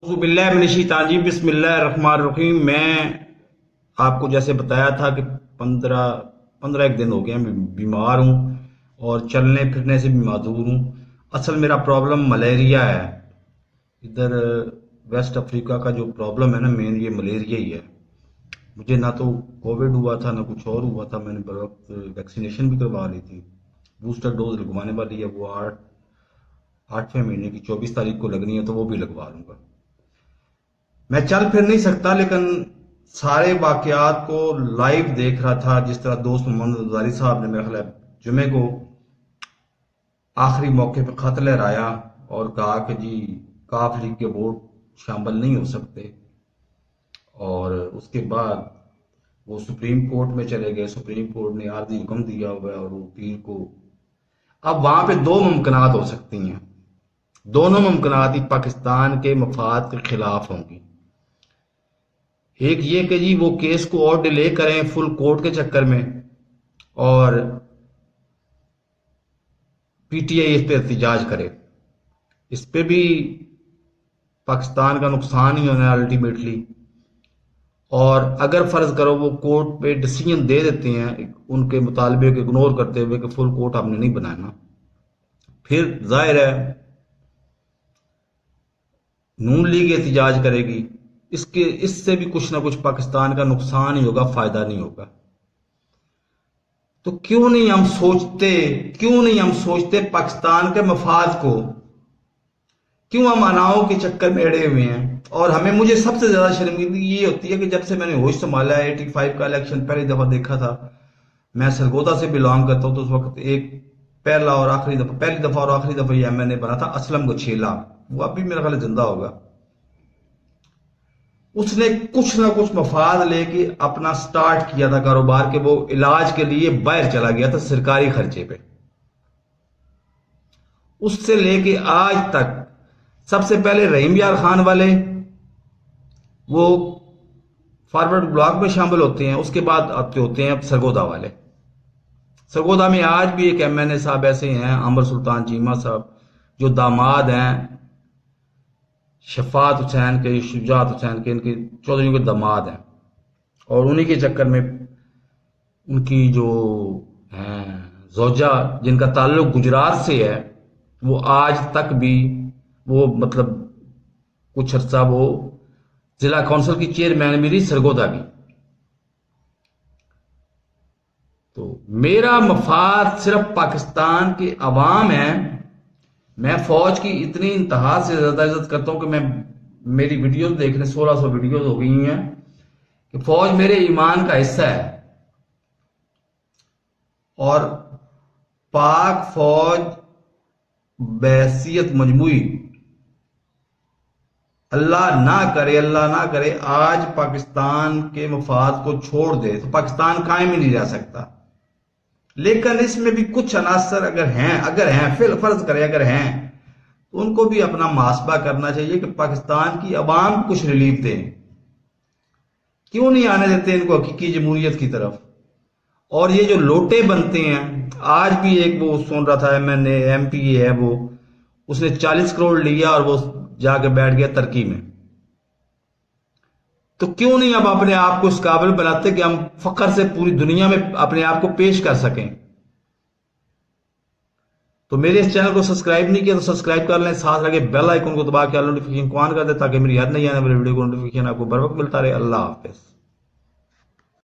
اعوذ باللہ من الشیطان الرجیم، بسم اللہ الرحمن الرحیم۔ میں آپ کو جیسے بتایا تھا کہ پندرہ ایک دن ہو گئے ہیں بیمار ہوں اور چلنے پھرنے سے بھی معذور ہوں۔ اصل میرا پرابلم ملیریا ہے۔ ادھر ویسٹ افریقہ کا جو پرابلم ہے نا، مین یہ ملیریا ہی ہے۔ مجھے نہ تو کووڈ ہوا تھا نہ کچھ اور ہوا تھا۔ میں نے بر وقت ویکسینیشن بھی کروا لی تھی، بوسٹر ڈوز لگوانے والی ہے، وہ 8ویں مہینے کی 24 تاریخ کو لگنی ہے، تو وہ بھی لگوا لوں گا۔ میں چل پھر نہیں سکتا، لیکن سارے واقعات کو لائیو دیکھ رہا تھا۔ جس طرح دوست محمد ازاری صاحب نے میرے خیال ہے جمعے کو آخری موقع پہ خط لہرایا اور کہا کہ جی کاف لیگ کے ووٹ شامل نہیں ہو سکتے، اور اس کے بعد وہ سپریم کورٹ میں چلے گئے۔ سپریم کورٹ نے عارضی حکم دیا ہوا ہے اور وہ پیر کو اب وہاں پہ دو ممکنات ہو سکتی ہیں۔ دونوں ممکنات ہی پاکستان کے مفاد کے خلاف ہوں گی۔ ایک یہ کہ جی وہ کیس کو اور ڈیلے کریں فل کورٹ کے چکر میں، اور پی ٹی آئی اس پہ احتجاج کرے۔ اس پہ بھی پاکستان کا نقصان ہی ہونا ہے الٹیمیٹلی۔ اور اگر فرض کرو وہ کورٹ پہ ڈیسیجن دے دیتے ہیں ان کے مطالبے کو اگنور کرتے ہوئے کہ فل کورٹ ہم نے نہیں بنانا، پھر ظاہر ہے نون لیگ احتجاج کرے گی۔ اس سے بھی کچھ نہ کچھ پاکستان کا نقصان ہی ہوگا، فائدہ نہیں ہوگا۔ تو کیوں نہیں ہم سوچتے پاکستان کے مفاد کو؟ کیوں ہم اناؤں کے چکر میں اڑے ہوئے ہیں؟ اور مجھے سب سے زیادہ شرمندگی یہ ہوتی ہے کہ جب سے میں نے ہوش سنبھالا ہے، 85 کا الیکشن پہلی دفعہ دیکھا تھا، میں سرگودا سے بلانگ کرتا ہوں، تو اس وقت ایک پہلی دفعہ اور آخری دفعہ یہ ایم این اے بنا تھا اسلم گچھیلا، وہ اب بھی میرا خیال زندہ ہوگا۔ اس نے کچھ نہ کچھ مفاد لے کے اپنا سٹارٹ کیا تھا کاروبار، کے وہ علاج کے لیے باہر چلا گیا تھا سرکاری خرچے پہ۔ اس سے لے کے آج تک سب سے پہلے رحیم یار خان والے وہ فارورڈ بلاک میں شامل ہوتے ہیں، اس کے بعد آتے ہوتے ہیں اب سرگودا والے۔ سرگودا میں آج بھی ایک ایم این اے صاحب ایسے ہیں، عمر سلطان چیمہ صاحب، جو داماد ہیں شفاعت حسین کے، شجاعت حسین کے، ان کے چودھریوں کے داماد ہیں، اور انہی کے چکر میں ان کی جو ہیں زوجہ جن کا تعلق گجرات سے ہے، وہ آج تک بھی وہ مطلب کچھ عرصہ وہ ضلع کونسل کی چیئرمین بھی رہی سرگودا کی۔ تو میرا مفاد صرف پاکستان کے عوام ہے۔ میں فوج کی اتنی انتہا سے زیادہ عزت کرتا ہوں کہ میری ویڈیوز دیکھنے 1600 ویڈیوز ہو گئی ہیں کہ فوج میرے ایمان کا حصہ ہے، اور پاک فوج بحیثیت مجموعی اللہ نہ کرے آج پاکستان کے مفاد کو چھوڑ دے تو پاکستان قائم ہی نہیں رہ سکتا۔ لیکن اس میں بھی کچھ عناصر اگر ہیں فرض کرے اگر ہیں تو ان کو بھی اپنا محاسبہ کرنا چاہیے کہ پاکستان کی عوام کچھ ریلیف دیں۔ کیوں نہیں آنے دیتے ان کو حقیقی جمہوریت کی طرف؟ اور یہ جو لوٹے بنتے ہیں، آج بھی ایک وہ سن رہا تھا ایم پی ہے، وہ اس نے 40 کروڑ لیا اور وہ جا کے بیٹھ گیا ترکی میں۔ تو کیوں نہیں اب اپنے آپ کو اس قابل بناتے کہ ہم فخر سے پوری دنیا میں اپنے آپ کو پیش کر سکیں؟ تو میرے اس چینل کو سبسکرائب نہیں کیا تو سبسکرائب کر لیں، ساتھ لگے بیل آئیکن کو دبا کے نوٹیفیکیشن کو آن کر دیں تاکہ میری یاد نہیں آنے والی ویڈیو کو نوٹیفیکیشن آپ کو بر وقت ملتا رہے۔ اللہ حافظ۔